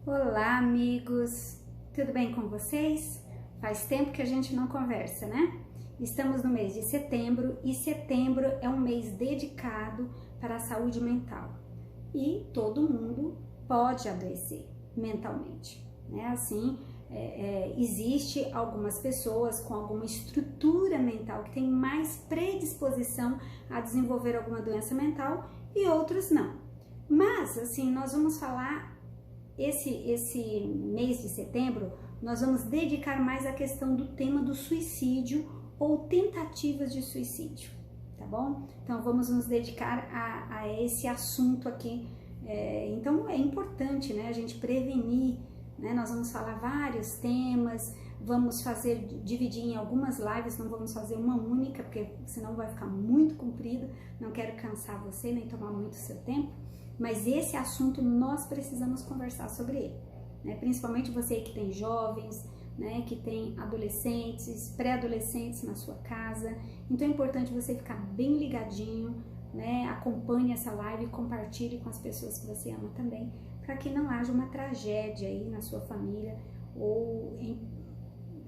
Olá, amigos! Tudo bem com vocês? Faz tempo que a gente não conversa, né? Estamos no mês de setembro e setembro é um mês dedicado para a saúde mental e todo mundo pode adoecer mentalmente, né? Assim, existe algumas pessoas com alguma estrutura mental que tem mais predisposição a desenvolver alguma doença mental e outros não. Mas, assim, nós vamos falar esse mês de setembro, nós vamos dedicar mais à questão do tema do suicídio ou tentativas de suicídio, tá bom? Então vamos nos dedicar a esse assunto aqui. Então é importante, né, a gente prevenir, né? Nós vamos falar vários temas, vamos dividir em algumas lives, não vamos fazer uma única, porque senão vai ficar muito comprido, não quero cansar você nem tomar muito seu tempo. Mas esse assunto nós precisamos conversar sobre ele, né? Principalmente você que tem jovens, né, que tem adolescentes, pré-adolescentes na sua casa. Então é importante você ficar bem ligadinho, né? Acompanhe essa live e compartilhe com as pessoas que você ama também, para que não haja uma tragédia aí na sua família ou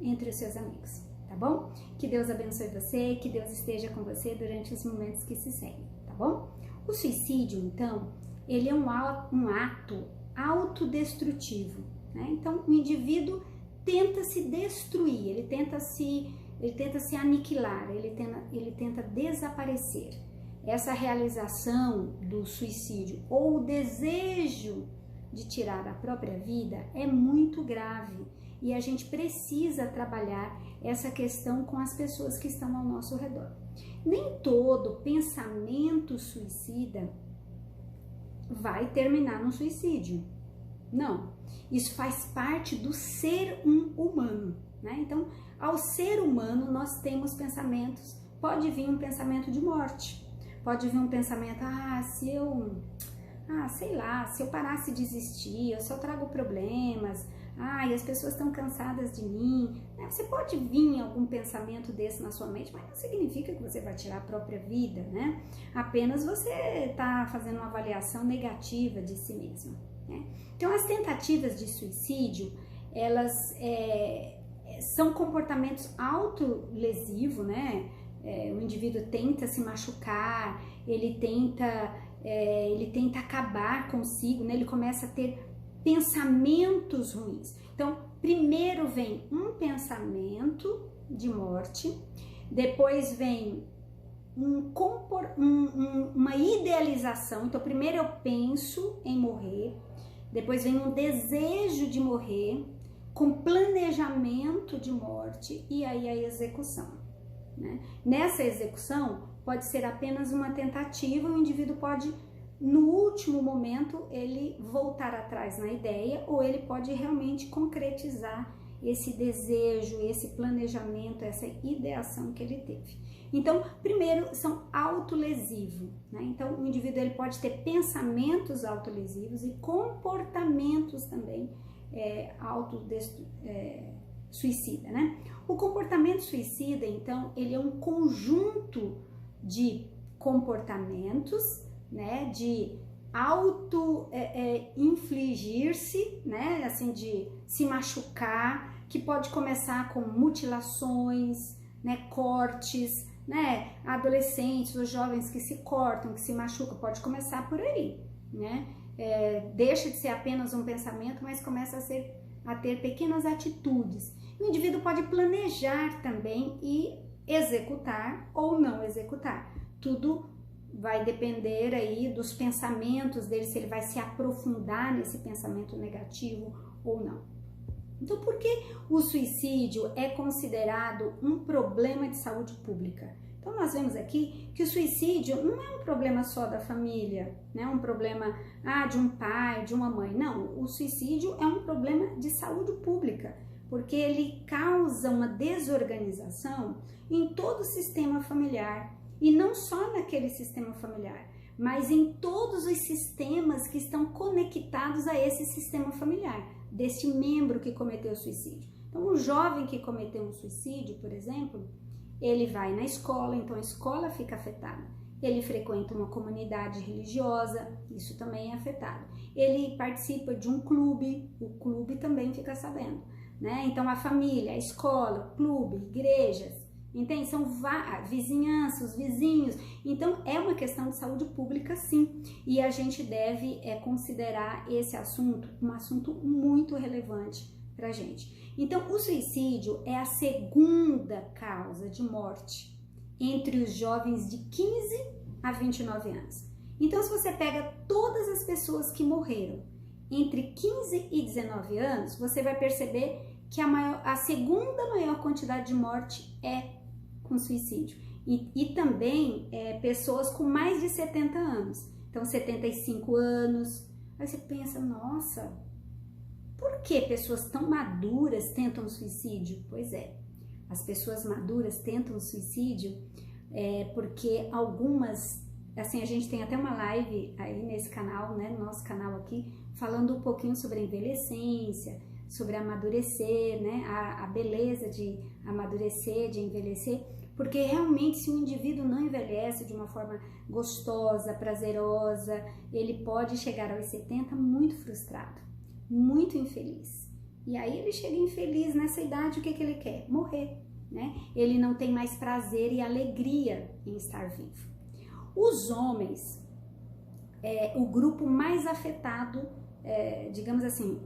entre os seus amigos, tá bom? Que Deus abençoe você, que Deus esteja com você durante os momentos que se seguem, tá bom? O suicídio, então, ele é um ato autodestrutivo, né? Então, o indivíduo tenta se destruir, ele tenta se aniquilar, ele tenta desaparecer. Essa realização do suicídio ou o desejo de tirar a própria vida é muito grave e a gente precisa trabalhar essa questão com as pessoas que estão ao nosso redor. Nem todo pensamento suicida vai terminar no suicídio. Não, isso faz parte do ser humano, né? Então, ao ser humano, nós temos pensamentos. Pode vir um pensamento de morte, pode vir um pensamento, sei lá, se eu parasse de existir, eu só trago problemas, e as pessoas estão cansadas de mim. Você pode vir algum pensamento desse na sua mente, mas não significa que você vai tirar a própria vida, né? Apenas você está fazendo uma avaliação negativa de si mesmo, né? Então, as tentativas de suicídio, elas são comportamentos autolesivos, né? O indivíduo tenta se machucar, ele tenta acabar consigo, né? Ele começa a ter pensamentos ruins. Então, primeiro vem um pensamento de morte, depois vem uma idealização. Então, primeiro eu penso em morrer, depois vem um desejo de morrer, com planejamento de morte e aí a execução, né? Nessa execução, pode ser apenas uma tentativa, o indivíduo pode, no último momento, ele voltar atrás na ideia, ou ele pode realmente concretizar esse desejo, esse planejamento, essa ideação que ele teve. Então, primeiro, são autolesivos, né? Então, o indivíduo ele pode ter pensamentos autolesivos e comportamentos também suicida, né? O comportamento suicida, então, ele é um conjunto de comportamentos, né, de infligir-se, né, assim, de se machucar, que pode começar com mutilações, né, cortes, né, adolescentes ou jovens que se cortam, que se machucam, pode começar por aí, né? Deixa de ser apenas um pensamento, mas começa a ter pequenas atitudes. O indivíduo pode planejar também e executar ou não executar. Tudo vai depender aí dos pensamentos dele, se ele vai se aprofundar nesse pensamento negativo ou não. Então, por que o suicídio é considerado um problema de saúde pública? Então, nós vemos aqui que o suicídio não é um problema só da família, né? Um problema de um pai, de uma mãe. Não, o suicídio é um problema de saúde pública, porque ele causa uma desorganização em todo o sistema familiar. E não só naquele sistema familiar, mas em todos os sistemas que estão conectados a esse sistema familiar, deste membro que cometeu o suicídio. Então, um jovem que cometeu um suicídio, por exemplo, ele vai na escola, então a escola fica afetada. ele frequenta uma comunidade religiosa, isso também é afetado. Ele participa de um clube, o clube também fica sabendo, né? Então a família, a escola, clube, igrejas, entende? São vizinhança, os vizinhos. Então é uma questão de saúde pública, sim, e a gente deve considerar esse assunto um assunto muito relevante para a gente. Então o suicídio é a segunda causa de morte entre os jovens de 15 a 29 anos. Então, se você pega todas as pessoas que morreram entre 15 e 19 anos, você vai perceber que a segunda maior quantidade de morte é com suicídio. E também pessoas com mais de 70 anos. Então, 75 anos. Aí você pensa, nossa, por que pessoas tão maduras tentam suicídio? Pois é, as pessoas maduras tentam suicídio porque algumas, assim, a gente tem até uma live aí nesse canal, né, no nosso canal aqui, falando um pouquinho sobre a envelhecência, sobre amadurecer, né, a beleza de amadurecer, de envelhecer, porque realmente se um indivíduo não envelhece de uma forma gostosa, prazerosa, ele pode chegar aos 70 muito frustrado, muito infeliz. E aí ele chega infeliz nessa idade, o que ele quer? Morrer. Né? Ele não tem mais prazer e alegria em estar vivo. Os homens, o grupo mais afetado, digamos assim,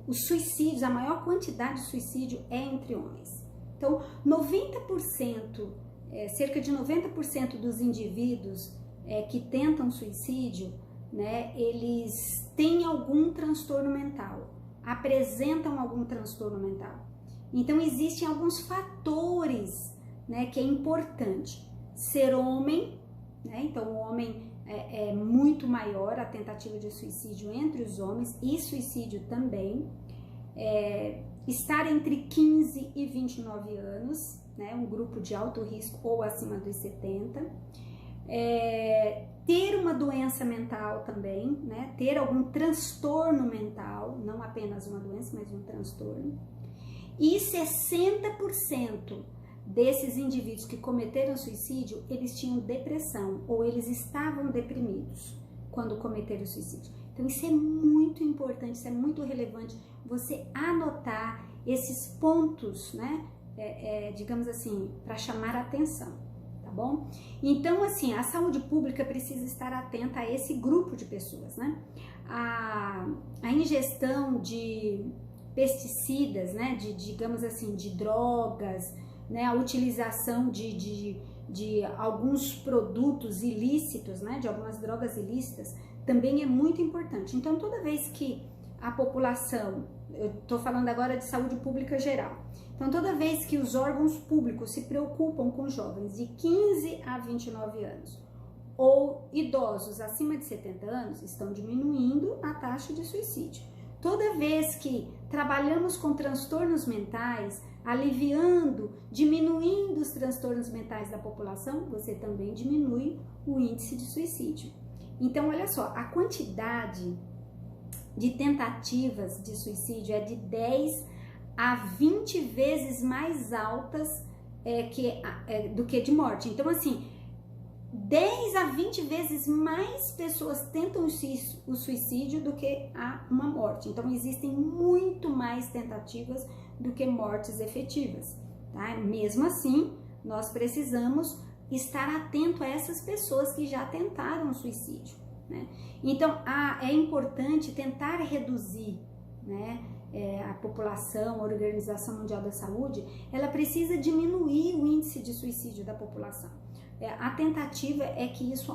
os suicídios, a maior quantidade de suicídio é entre homens. Então, 90%, cerca de 90% dos indivíduos que tentam suicídio, né, eles têm algum transtorno mental, apresentam algum transtorno mental. Então, existem alguns fatores, né, que é importante. Ser homem, né, então o homem é muito maior a tentativa de suicídio entre os homens e suicídio também. Estar entre 15 e 29 anos, né, um grupo de alto risco ou acima dos 70. Ter uma doença mental também, né, ter algum transtorno mental, não apenas uma doença, mas um transtorno. E 60% desses indivíduos que cometeram suicídio, eles tinham depressão ou eles estavam deprimidos quando cometeram suicídio. Então isso é muito importante, isso é muito relevante, você anotar esses pontos, né, digamos assim, para chamar a atenção, tá bom? Então, assim, a saúde pública precisa estar atenta a esse grupo de pessoas, né? A ingestão de pesticidas, né, digamos assim, de drogas, né, a utilização de alguns produtos ilícitos, né, de algumas drogas ilícitas, também é muito importante. Então, toda vez que a população, eu estou falando agora de saúde pública geral, então toda vez que os órgãos públicos se preocupam com jovens de 15 a 29 anos ou idosos acima de 70 anos, estão diminuindo a taxa de suicídio. Toda vez que trabalhamos com transtornos mentais, aliviando, diminuindo os transtornos mentais da população, você também diminui o índice de suicídio. Então, olha só, a quantidade de tentativas de suicídio é de 10 a 20 vezes mais altas do que de morte. Então, assim, 10 a 20 vezes mais pessoas tentam o suicídio do que uma morte. Então, existem muito mais tentativas do que mortes efetivas, tá? Mesmo assim, nós precisamos estar atento a essas pessoas que já tentaram o suicídio, né? Então, é importante tentar reduzir, né, a população, a Organização Mundial da Saúde, ela precisa diminuir o índice de suicídio da população. A tentativa é que isso,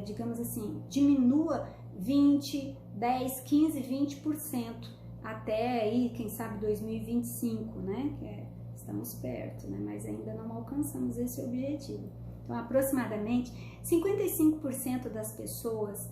digamos assim, diminua 20, 10, 15, 20% até aí, quem sabe 2025, né? Estamos perto, né? Mas ainda não alcançamos esse objetivo. Então, aproximadamente 55% das pessoas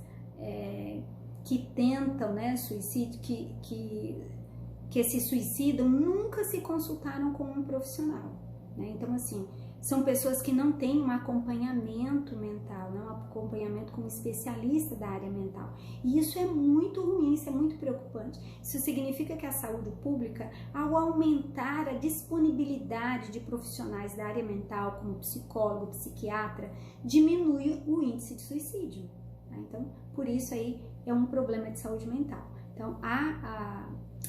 que tentam, né, suicídio, que se suicidam, nunca se consultaram com um profissional, né? Então, assim, São pessoas que não têm um acompanhamento mental, um acompanhamento com um especialista da área mental. E isso é muito ruim, isso é muito preocupante. Isso significa que a saúde pública, ao aumentar a disponibilidade de profissionais da área mental, como psicólogo, psiquiatra, diminui o índice de suicídio. Então, por isso aí é um problema de saúde mental. Então,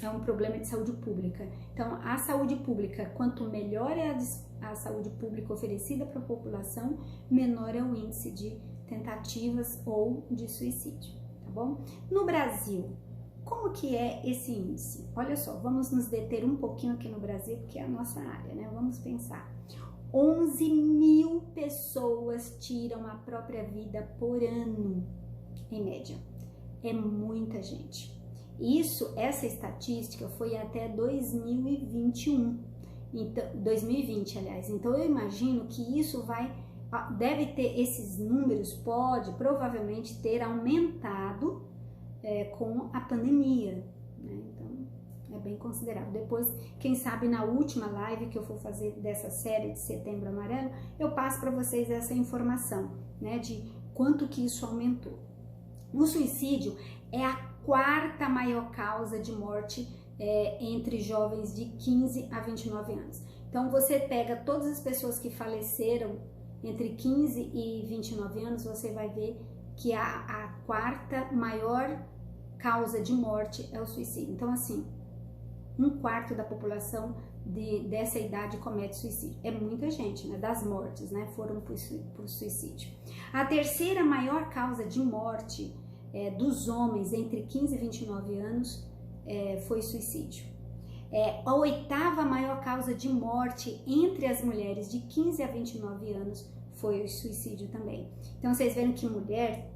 é um problema de saúde pública. Então, a saúde pública, quanto melhor é a saúde pública oferecida para a população, menor é o índice de tentativas ou de suicídio, tá bom? No Brasil, como que é esse índice? Olha só, vamos nos deter um pouquinho aqui no Brasil, porque é a nossa área, né? Vamos pensar. 11.000 pessoas tiram a própria vida por ano, em média. É muita gente. Essa estatística foi até 2021, então, 2020, aliás. Então, eu imagino que isso deve ter, esses números provavelmente ter aumentado com a pandemia, né? Então, é bem considerável. Depois, quem sabe na última live que eu for fazer dessa série de Setembro Amarelo, eu passo para vocês essa informação, né, de quanto que isso aumentou. O suicídio é a quarta maior causa de morte entre jovens de 15 a 29 anos. Então, você pega todas as pessoas que faleceram entre 15 e 29 anos, você vai ver que a quarta maior causa de morte é o suicídio. Então, assim, 1/4 da população dessa idade comete suicídio. É muita gente, né? Das mortes, né? Foram por suicídio. A terceira maior causa de morte dos homens entre 15 e 29 anos foi suicídio. A oitava maior causa de morte entre as mulheres de 15 a 29 anos foi o suicídio também. Então, vocês veem que mulher,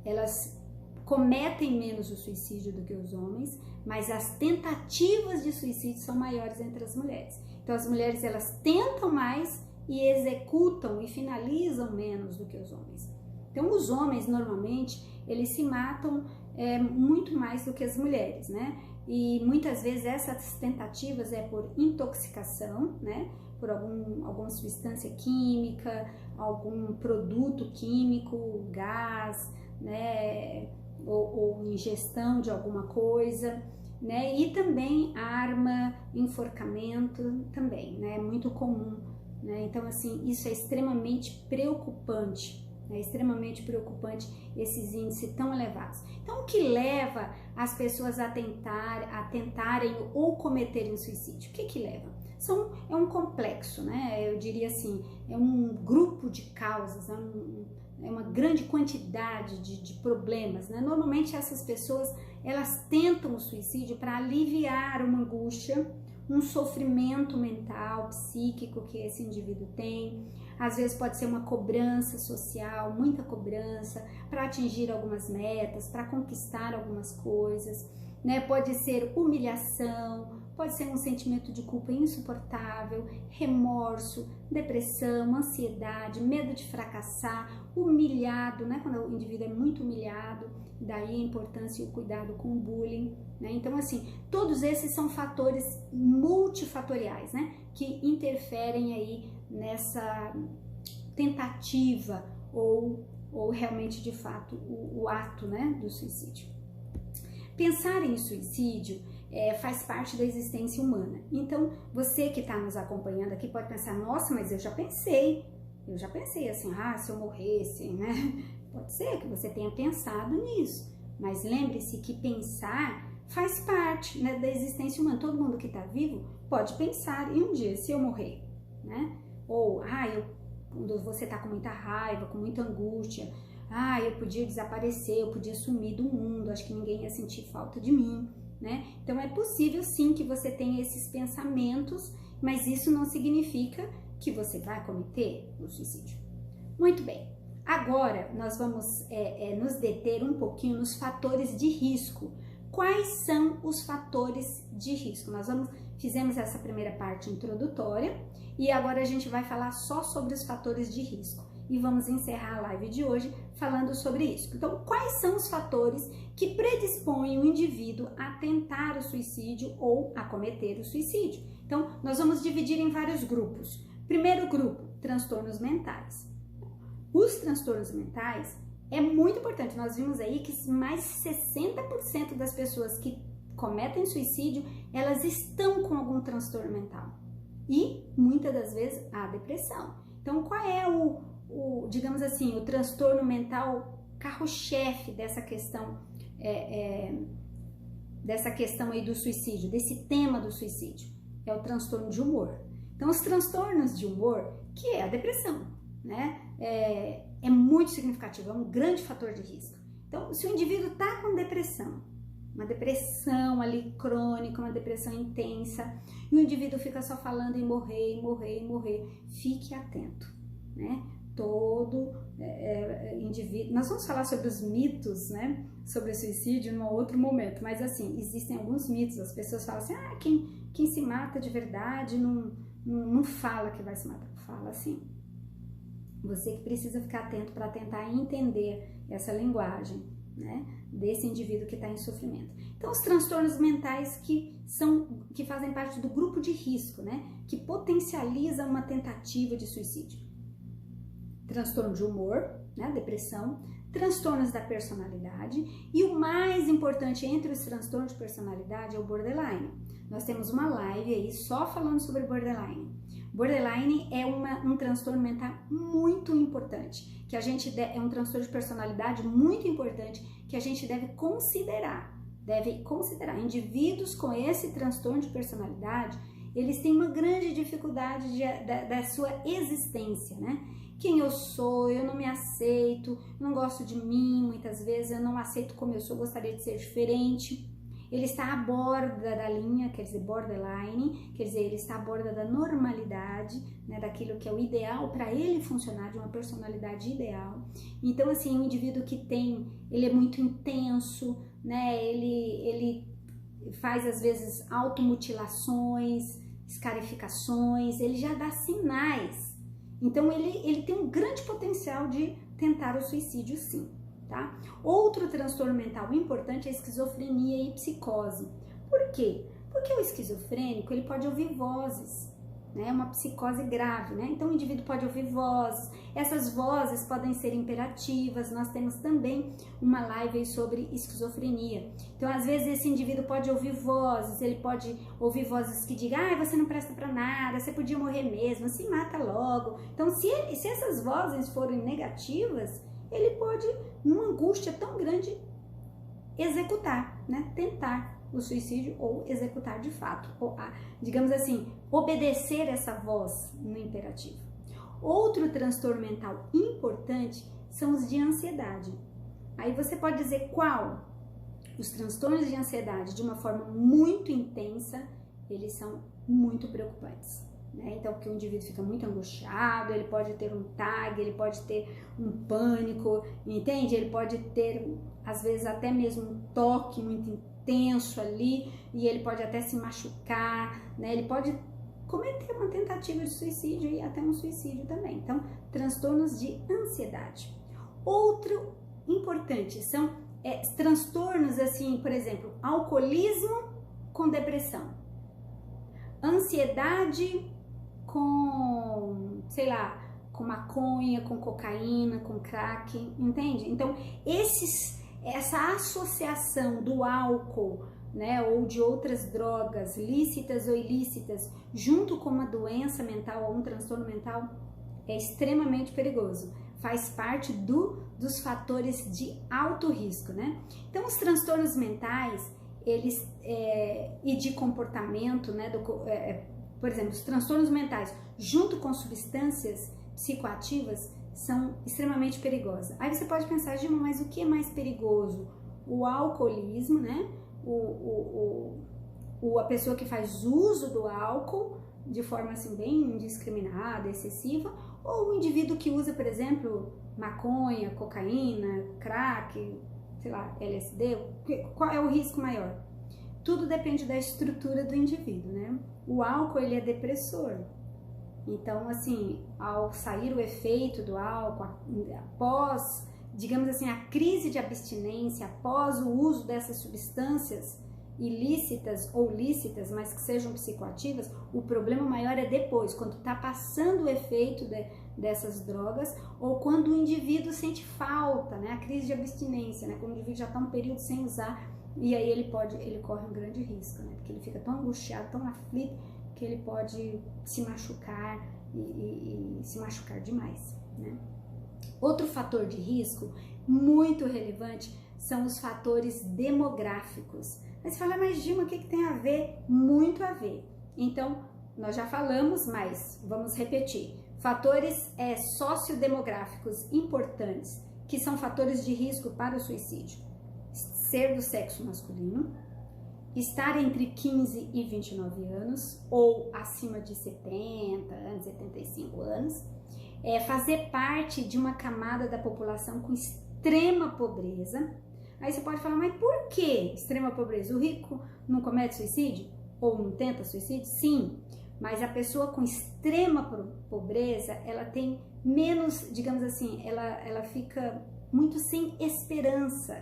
elas cometem menos o suicídio do que os homens, mas as tentativas de suicídio são maiores entre as mulheres. Então, as mulheres, elas tentam mais e executam e finalizam menos do que os homens. Então, os homens, normalmente, eles se matam muito mais do que as mulheres, né? E muitas vezes essas tentativas por intoxicação, né? Por alguma substância química, algum produto químico, gás, né? Ou ingestão de alguma coisa, né? E também arma, enforcamento também, né? É muito comum, né? Então, assim, isso é extremamente preocupante. É extremamente preocupante esses índices tão elevados. Então, o que leva as pessoas a tentarem ou cometerem suicídio? O que leva? É um complexo, né? Eu diria assim, é um grupo de causas, é uma grande quantidade de problemas, né? Normalmente essas pessoas, elas tentam o suicídio para aliviar uma angústia, um sofrimento mental, psíquico que esse indivíduo tem. Às vezes pode ser uma cobrança social, muita cobrança para atingir algumas metas, para conquistar algumas coisas, né? Pode ser humilhação, pode ser um sentimento de culpa insuportável, remorso, depressão, ansiedade, medo de fracassar, humilhado, né? Quando o indivíduo é muito humilhado, daí a importância e o cuidado com o bullying, né? Então, assim, todos esses são fatores multifatoriais, né? Que interferem aí nessa tentativa ou realmente, de fato, o ato, né, do suicídio. Pensar em suicídio faz parte da existência humana. Então, você que está nos acompanhando aqui pode pensar, nossa, mas eu já pensei assim, se eu morresse, né? Pode ser que você tenha pensado nisso, mas lembre-se que pensar faz parte, né, da existência humana. Todo mundo que está vivo pode pensar em um dia, se eu morrer, né? Ou, quando você está com muita raiva, com muita angústia, eu podia desaparecer, eu podia sumir do mundo, acho que ninguém ia sentir falta de mim, né? Então, é possível sim que você tenha esses pensamentos, mas isso não significa que você vai cometer o suicídio. Muito bem, agora nós vamos nos deter um pouquinho nos fatores de risco. Quais são os fatores de risco? Fizemos essa primeira parte introdutória e agora a gente vai falar só sobre os fatores de risco. E vamos encerrar a live de hoje falando sobre isso. Então, quais são os fatores que predispõem o indivíduo a tentar o suicídio ou a cometer o suicídio? Então, nós vamos dividir em vários grupos. Primeiro grupo, transtornos mentais. Os transtornos mentais é muito importante. Nós vimos aí que mais de 60% das pessoas que cometem suicídio, elas estão com algum transtorno mental. E, muitas das vezes, a depressão. Então, qual é digamos assim, o transtorno mental carro-chefe dessa questão, aí do suicídio, desse tema do suicídio? É o transtorno de humor. Então, os transtornos de humor, que é a depressão, né? É muito significativo, é um grande fator de risco. Então, se o indivíduo está com depressão, uma depressão ali crônica, uma depressão intensa, e o indivíduo fica só falando em morrer, fique atento, né? Todo indivíduo... Nós vamos falar sobre os mitos, né? Sobre o suicídio em um outro momento, mas assim, existem alguns mitos. As pessoas falam assim, quem se mata de verdade não fala que vai se matar, fala assim. Você que precisa ficar atento para tentar entender essa linguagem, né, desse indivíduo que está em sofrimento. Então, os transtornos mentais que fazem parte do grupo de risco, né, que potencializa uma tentativa de suicídio. Transtorno de humor, né, depressão, transtornos da personalidade e o mais importante entre os transtornos de personalidade é o borderline. Nós temos uma live aí só falando sobre borderline. Borderline é um transtorno mental muito importante, que a gente é um transtorno de personalidade muito importante que a gente deve considerar. Indivíduos com esse transtorno de personalidade, eles têm uma grande dificuldade da sua existência, né? Quem eu sou, eu não me aceito, não gosto de mim, muitas vezes eu não aceito como eu sou, gostaria de ser diferente. Ele está à borda da linha, quer dizer, borderline, quer dizer, ele está à borda da normalidade, né, daquilo que é o ideal para ele funcionar, de uma personalidade ideal. Então, assim, um indivíduo que ele é muito intenso, né, ele faz, às vezes, automutilações, escarificações, ele já dá sinais. Então, ele tem um grande potencial de tentar o suicídio, sim. Tá? Outro transtorno mental importante é a esquizofrenia e psicose. Por quê? Porque o esquizofrênico ele pode ouvir vozes, né? É uma psicose grave, né? Então o indivíduo pode ouvir vozes, essas vozes podem ser imperativas. Nós temos também uma live aí sobre esquizofrenia. Então às vezes esse indivíduo pode ouvir vozes, ele pode ouvir vozes que digam, você não presta pra nada, você podia morrer mesmo, se mata logo. Então se essas vozes forem negativas, ele pode, numa angústia tão grande, executar, né? Tentar o suicídio ou executar de fato, ou, digamos assim, obedecer essa voz no imperativo. Outro transtorno mental importante são os de ansiedade. Aí você pode dizer qual? Os transtornos de ansiedade, de uma forma muito intensa, eles são muito preocupantes. Então, porque o indivíduo fica muito angustiado, ele pode ter um TAG, ele pode ter um pânico, entende? Ele pode ter, às vezes, até mesmo um toque muito intenso ali, e ele pode até se machucar, né? Ele pode cometer uma tentativa de suicídio e até um suicídio também. Então, transtornos de ansiedade. Outro importante são transtornos, assim, por exemplo, alcoolismo com depressão, ansiedade com, sei lá, com maconha, com cocaína, com crack, entende? Então, essa associação do álcool, né, ou de outras drogas, lícitas ou ilícitas, junto com uma doença mental ou um transtorno mental, é extremamente perigoso. Faz parte dos fatores de alto risco, né? Então, os transtornos mentais, eles, e de comportamento, né, por exemplo, os transtornos mentais junto com substâncias psicoativas são extremamente perigosos. Aí você pode pensar, Gilma, mas o que é mais perigoso? O alcoolismo, né? A pessoa que faz uso do álcool de forma assim bem indiscriminada, excessiva, ou o indivíduo que usa, por exemplo, maconha, cocaína, crack, sei lá, LSD, qual é o risco maior? Tudo depende da estrutura do indivíduo, né? O álcool, ele é depressor. Então, assim, ao sair o efeito do álcool, após, digamos assim, a crise de abstinência, após o uso dessas substâncias, ilícitas ou lícitas, mas que sejam psicoativas, o problema maior é depois, quando está passando o efeito dessas drogas ou quando o indivíduo sente falta, né? A crise de abstinência, né? Quando o indivíduo já está um período sem usar, e aí ele corre um grande risco, né? Porque ele fica tão angustiado, tão aflito, que ele pode se machucar e se machucar demais, né? Outro fator de risco muito relevante são os fatores demográficos. Aí você fala, mas Dilma, o que tem a ver? Muito a ver. Então, nós já falamos, mas vamos repetir. Fatores sociodemográficos importantes, que são fatores de risco para o suicídio. Ser do sexo masculino, estar entre 15 e 29 anos, ou acima de 70 anos, 75 anos, fazer parte de uma camada da população com extrema pobreza. Aí você pode falar, mas por que extrema pobreza? O rico não comete suicídio? Ou não tenta suicídio? Sim, mas a pessoa com extrema pobreza, ela tem menos, digamos assim, ela fica muito sem esperança,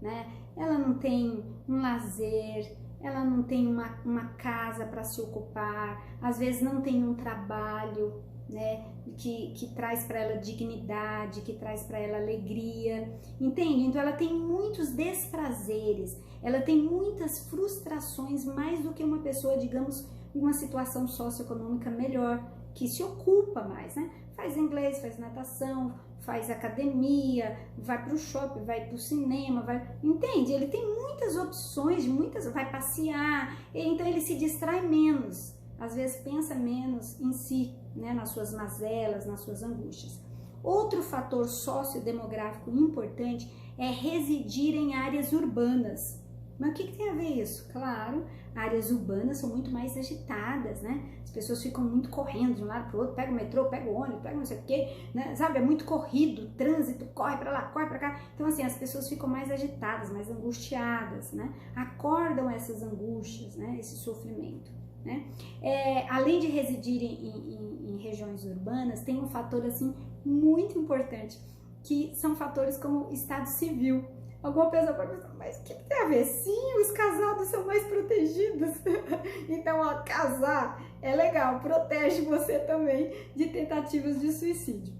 né? Ela não tem um lazer, ela não tem uma casa para se ocupar, às vezes não tem um trabalho, né, que traz para ela dignidade, que traz para ela alegria, entende? Então ela tem muitos desprazeres, ela tem muitas frustrações, mais do que uma pessoa, digamos, em uma situação socioeconômica melhor, que se ocupa mais, né? Faz inglês, faz natação, faz academia, vai para o shopping, vai para o cinema, entende? Ele tem muitas opções, vai passear, então ele se distrai menos, às vezes pensa menos em si, né, nas suas mazelas, nas suas angústias. Outro fator sociodemográfico importante é residir em áreas urbanas. Mas o que tem a ver isso? Claro, áreas urbanas são muito mais agitadas, né? As pessoas ficam muito correndo de um lado para o outro, pega o metrô, pega o ônibus, pega não sei o quê, né? Sabe? É muito corrido, trânsito, corre para lá, corre para cá. Então, assim, as pessoas ficam mais agitadas, mais angustiadas, né? Acordam essas angústias, né? Esse sofrimento, né? Além de residir em regiões urbanas, tem um fator, assim, muito importante, que são fatores como estado civil. Alguma pessoa pode pensar, mas o que tem a ver? Sim, os casados são mais protegidos. Então, ó, casar é legal, protege você também de tentativas de suicídio.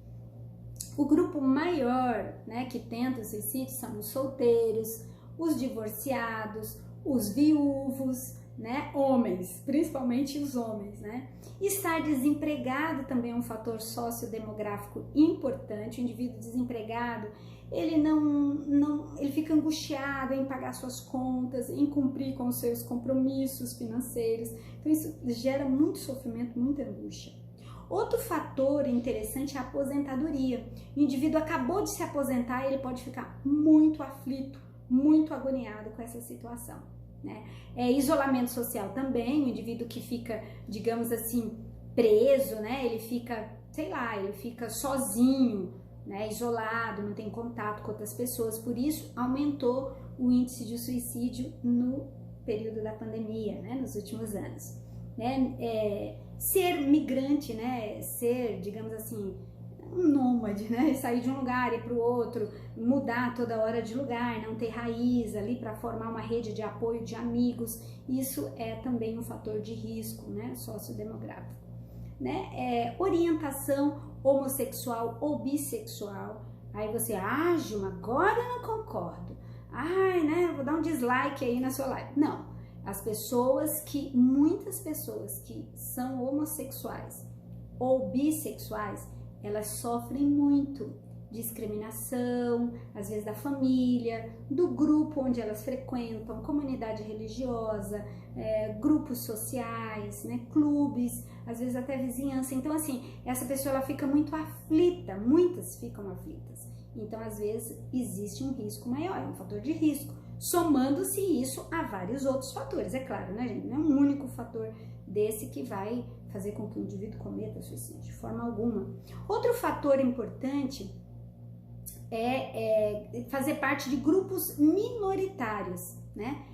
O grupo maior, né, que tenta o suicídio são os solteiros, os divorciados, os viúvos, né, homens, principalmente os homens, né? Estar desempregado também é um fator sociodemográfico importante. O indivíduo desempregado, ele ele fica angustiado em pagar suas contas, em cumprir com os seus compromissos financeiros. Então isso gera muito sofrimento, muita angústia. Outro fator interessante é a aposentadoria. O indivíduo acabou de se aposentar e ele pode ficar muito aflito, muito agoniado com essa situação, né? Isolamento social também, o indivíduo que fica, digamos assim, preso, né? Ele fica, sei lá, ele fica sozinho, né? Isolado, não tem contato com outras pessoas, por isso aumentou o índice de suicídio no período da pandemia, né? Nos últimos anos, né? Ser migrante, né? Ser, digamos assim, um nômade, né? Sair de um lugar e ir para o outro, mudar toda hora de lugar, não ter raiz ali para formar uma rede de apoio de amigos, isso é também um fator de risco, né? Sociodemográfico, né? Orientação homossexual ou bissexual. Aí você, Gilma, agora eu não concordo. Né? Eu vou dar um dislike aí na sua live. Não. Muitas pessoas que são homossexuais ou bissexuais, elas sofrem muito discriminação, às vezes da família, do grupo onde elas frequentam, comunidade religiosa, grupos sociais, né, clubes, às vezes até vizinhança. Então, assim, essa pessoa ela fica muito aflita, muitas ficam aflitas. Então, às vezes, existe um risco maior, um fator de risco, somando-se isso a vários outros fatores, é claro, né, gente? Não é um único fator desse que vai fazer com que o indivíduo cometa suicídio, de forma alguma. Outro fator importante é fazer parte de grupos minoritários, né?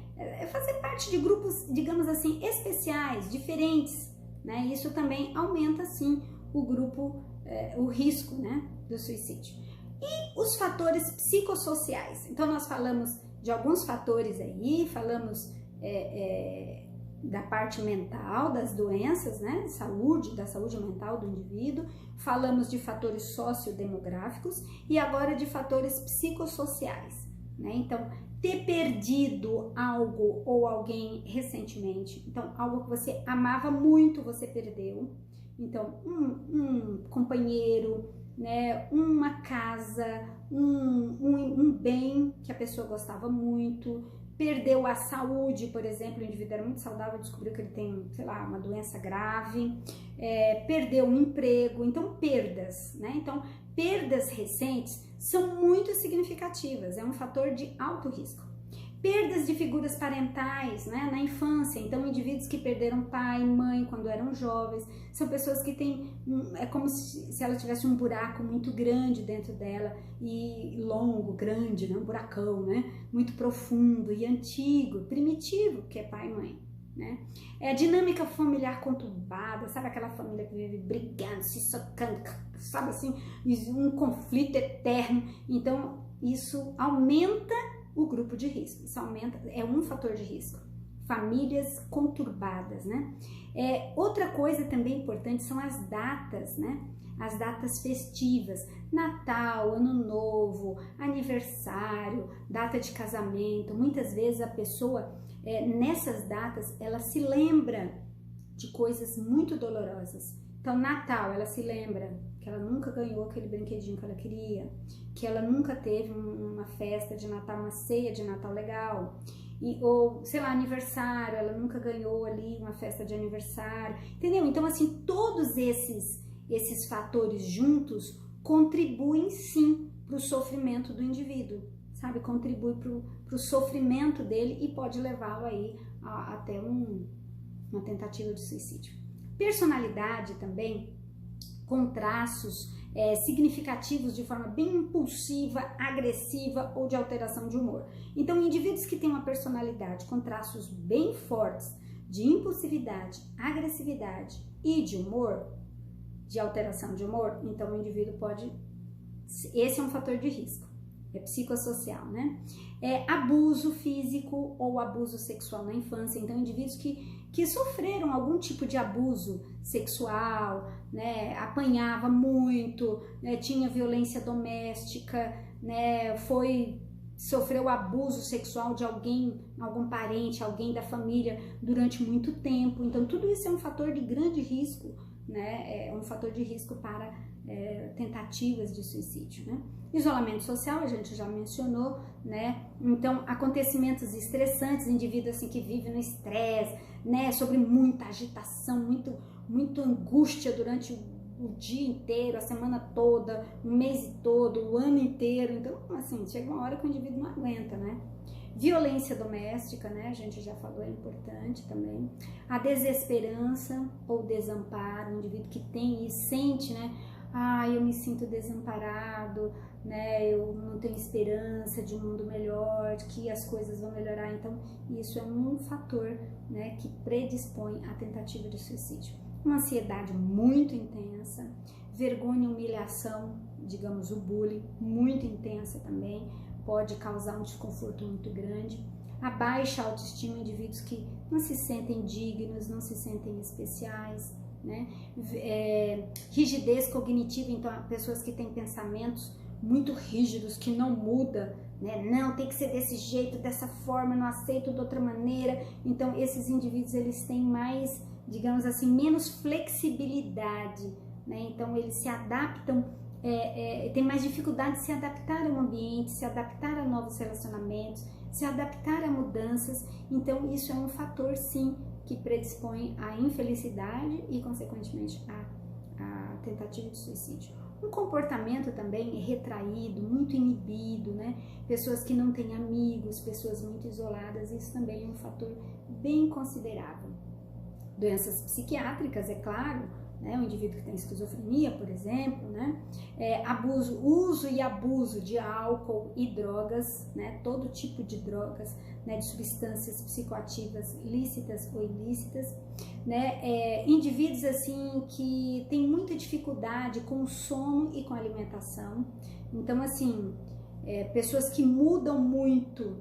Fazer parte de grupos, digamos assim, especiais, diferentes, né? Isso também aumenta, sim, o risco, né, do suicídio. E os fatores psicossociais. Então, nós falamos de alguns fatores aí, falamos da parte mental, das doenças, né, da saúde mental do indivíduo, falamos de fatores sociodemográficos e agora de fatores psicossociais, né? Então, ter perdido algo ou alguém recentemente, então algo que você amava muito, você perdeu, então um companheiro, né, uma casa, um bem que a pessoa gostava muito, perdeu a saúde, por exemplo, o indivíduo era muito saudável, descobriu que ele tem, sei lá, uma doença grave, perdeu um emprego, então perdas, né? Então, perdas recentes são muito significativas, é um fator de alto risco. Perdas de figuras parentais, né, na infância, então indivíduos que perderam pai, mãe quando eram jovens, são pessoas que têm, é como se ela tivesse um buraco muito grande dentro dela e longo, grande, né, um buracão, né, muito profundo e antigo, primitivo, que é pai e mãe, né. É a dinâmica familiar conturbada, sabe aquela família que vive brigando, se socando, sabe assim, um conflito eterno, então isso aumenta o grupo de risco, isso aumenta, é um fator de risco. Famílias conturbadas, né? Outra coisa também importante são as datas, né? As datas festivas, Natal, Ano Novo, aniversário, data de casamento. Muitas vezes a pessoa, nessas datas, ela se lembra de coisas muito dolorosas. Então, Natal, ela se lembra que ela nunca ganhou aquele brinquedinho que ela queria, que ela nunca teve uma festa de Natal, uma ceia de Natal legal, ou, sei lá, aniversário, ela nunca ganhou ali uma festa de aniversário, entendeu? Então, assim, todos esses fatores juntos contribuem, sim, para o sofrimento do indivíduo, sabe? Contribui para o sofrimento dele e pode levá-lo aí até uma tentativa de suicídio. Personalidade também, com traços significativos de forma bem impulsiva, agressiva ou de alteração de humor. Então, indivíduos que têm uma personalidade com traços bem fortes de impulsividade, agressividade e de humor, de alteração de humor, então o indivíduo pode... Esse é um fator de risco, é psicossocial, né? Abuso físico ou abuso sexual na infância, então indivíduos que sofreram algum tipo de abuso sexual, né, apanhava muito, né, tinha violência doméstica, né, sofreu abuso sexual de alguém, algum parente, alguém da família durante muito tempo. Então tudo isso é um fator de grande risco, né, é um fator de risco para tentativas de suicídio, né? Isolamento social, a gente já mencionou, né? Então, acontecimentos estressantes, indivíduo assim que vive no estresse, né? Sobre muita agitação, muito angústia durante o dia inteiro, a semana toda, o mês todo, o ano inteiro. Então, assim, chega uma hora que o indivíduo não aguenta, né? Violência doméstica, né? A gente já falou, é importante também. A desesperança ou desamparo, o indivíduo que tem e sente, né? Eu me sinto desamparado, né? Eu não tenho esperança de um mundo melhor, de que as coisas vão melhorar. Então, isso é um fator, né, que predispõe à tentativa de suicídio. Uma ansiedade muito intensa, vergonha e humilhação, digamos o bullying, muito intensa também, pode causar um desconforto muito grande. A baixa autoestima, indivíduos que não se sentem dignos, não se sentem especiais, né? Rigidez cognitiva, então pessoas que têm pensamentos muito rígidos, que não muda, né? Não, tem que ser desse jeito, dessa forma, não aceito de outra maneira. Então esses indivíduos, eles têm mais, digamos assim, menos flexibilidade, né? Então eles se adaptam, tem mais dificuldade de se adaptar ao ambiente, se adaptar a novos relacionamentos, se adaptar a mudanças. Então isso é um fator, sim, que predispõe à infelicidade e, consequentemente, à tentativa de suicídio. Um comportamento também retraído, muito inibido, né? Pessoas que não têm amigos, pessoas muito isoladas, isso também é um fator bem considerável. Doenças psiquiátricas, é claro, né? O indivíduo que tem esquizofrenia, por exemplo, né? Uso e abuso de álcool e drogas, né? Todo tipo de drogas, né? De substâncias psicoativas lícitas ou ilícitas, né? Indivíduos assim que têm muita dificuldade com o sono e com a alimentação. Então, assim, pessoas que mudam muito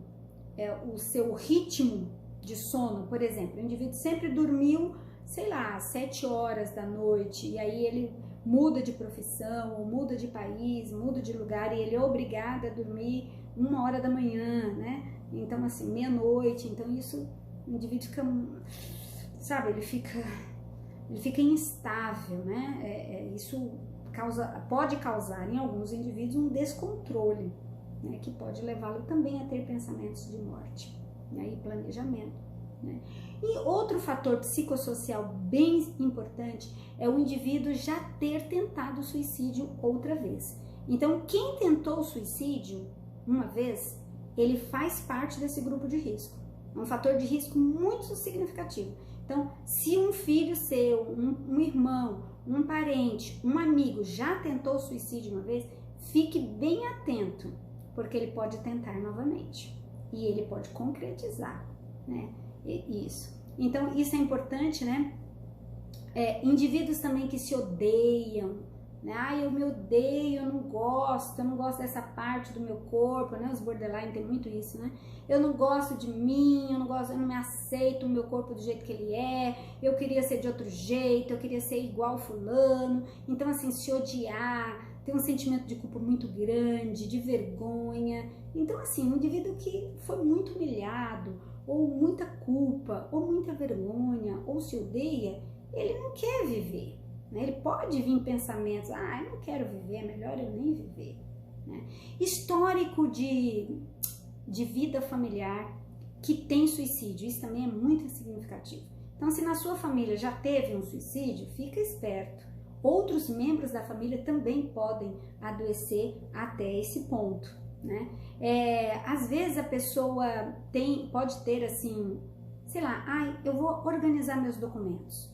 o seu ritmo de sono, por exemplo, o indivíduo sempre dormiu, sei lá, 7 horas da noite, e aí ele muda de profissão, ou muda de país, muda de lugar, e ele é obrigado a dormir 1 hora da manhã, né? Então, assim, meia-noite, então isso, o indivíduo fica, sabe, ele fica instável, né? Isso pode causar em alguns indivíduos um descontrole, né? Que pode levá-lo também a ter pensamentos de morte, né? E planejamento, né? E outro fator psicossocial bem importante é o indivíduo já ter tentado suicídio outra vez. Então, quem tentou suicídio uma vez, ele faz parte desse grupo de risco. É um fator de risco muito significativo. Então, se um filho seu, um irmão, um parente, um amigo já tentou suicídio uma vez, fique bem atento, porque ele pode tentar novamente e ele pode concretizar, né? Isso. Então, isso é importante, né? Indivíduos também que se odeiam, né? Ah, eu me odeio, eu não gosto dessa parte do meu corpo, né? Os borderline tem muito isso, né? Eu não gosto de mim, eu não me aceito o meu corpo do jeito que ele é, eu queria ser de outro jeito, eu queria ser igual fulano. Então, assim, se odiar, ter um sentimento de culpa muito grande, de vergonha. Então, assim, um indivíduo que foi muito humilhado, ou muita culpa, ou muita vergonha, ou se odeia, ele não quer viver, né? Ele pode vir pensamentos, eu não quero viver, é melhor eu nem viver, né? Histórico de vida familiar que tem suicídio, isso também é muito significativo. Então, se na sua família já teve um suicídio, fica esperto. Outros membros da família também podem adoecer até esse ponto, né? Às vezes a pessoa pode ter assim, sei lá, eu vou organizar meus documentos.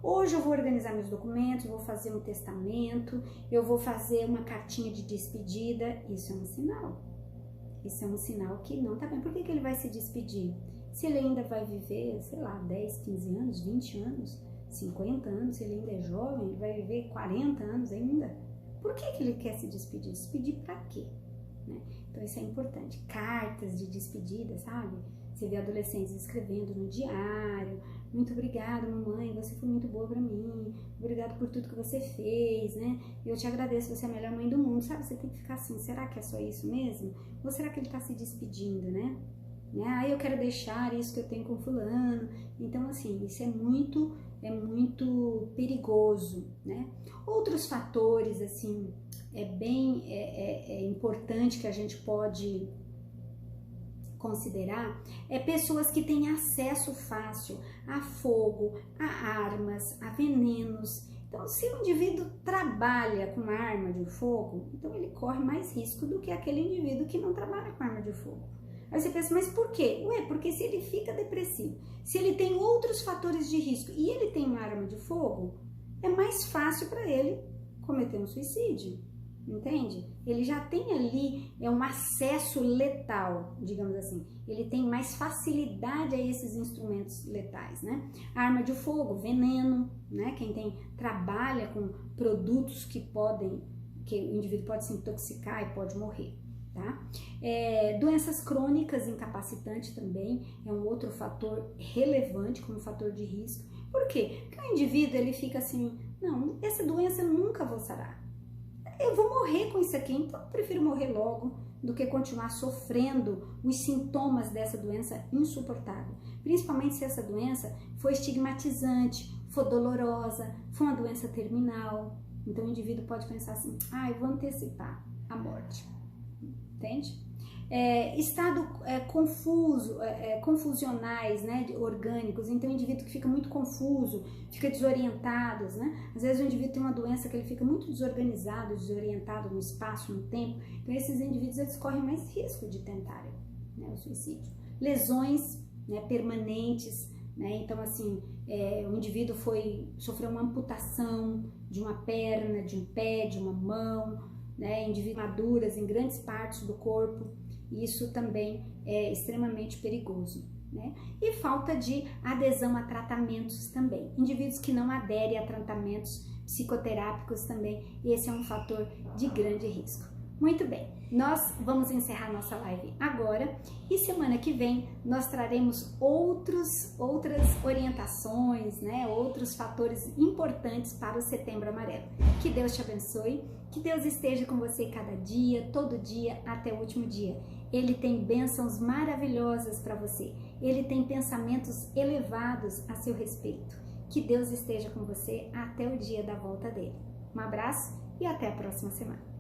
Hoje eu vou organizar meus documentos, vou fazer um testamento, eu vou fazer uma cartinha de despedida. Isso é um sinal. Isso é um sinal que não tá bem. Por que ele vai se despedir? Se ele ainda vai viver, sei lá, 10, 15 anos, 20 anos, 50 anos, se ele ainda é jovem, ele vai viver 40 anos ainda. Por que ele quer se despedir? Despedir pra quê? Né? Então isso é importante. Cartas de despedida, sabe? Você vê adolescentes escrevendo no diário: muito obrigada, mamãe, você foi muito boa pra mim, obrigado por tudo que você fez, né? Eu te agradeço, você é a melhor mãe do mundo, sabe? Você tem que ficar assim, será que é só isso mesmo? Ou será que ele tá se despedindo, né? Eu quero deixar isso que eu tenho com fulano. Então, assim, isso é muito perigoso, né? Outros fatores, assim, é importante que a gente pode considerar pessoas que têm acesso fácil a fogo, a armas, a venenos. Então, se o indivíduo trabalha com uma arma de fogo, então ele corre mais risco do que aquele indivíduo que não trabalha com arma de fogo. Aí você pensa, mas por quê? Porque se ele fica depressivo, se ele tem outros fatores de risco e ele tem uma arma de fogo, é mais fácil para ele cometer um suicídio. Entende? Ele já tem ali um acesso letal, digamos assim. Ele tem mais facilidade a esses instrumentos letais, né? Arma de fogo, veneno, né? Quem trabalha com produtos que o indivíduo pode se intoxicar e pode morrer, tá? Doenças crônicas incapacitantes também é um outro fator relevante como fator de risco. Por quê? Porque o indivíduo ele fica assim, não, essa doença eu nunca vou sarar. Eu vou morrer com isso aqui, então eu prefiro morrer logo do que continuar sofrendo os sintomas dessa doença insuportável. Principalmente se essa doença for estigmatizante, for dolorosa, for uma doença terminal. Então o indivíduo pode pensar assim, eu vou antecipar a morte. Entende? Estado confusionais, né, orgânicos. Então o indivíduo que fica muito confuso, fica desorientado, né? Às vezes o indivíduo tem uma doença que ele fica muito desorganizado, desorientado no espaço, no tempo. Então esses indivíduos eles correm mais risco de tentarem, né, o suicídio. Lesões, né, permanentes, né? Então assim, o indivíduo sofreu uma amputação de uma perna, de um pé, de uma mão, né? Indivíduos maduras em grandes partes do corpo. Isso também é extremamente perigoso, né? E falta de adesão a tratamentos também. Indivíduos que não aderem a tratamentos psicoterápicos também, esse é um fator de grande risco. Muito bem, nós vamos encerrar nossa live agora e semana que vem nós traremos outras orientações, né? Outros fatores importantes para o Setembro Amarelo. Que Deus te abençoe, que Deus esteja com você cada dia, todo dia, até o último dia. Ele tem bênçãos maravilhosas para você, ele tem pensamentos elevados a seu respeito. Que Deus esteja com você até o dia da volta dele. Um abraço e até a próxima semana.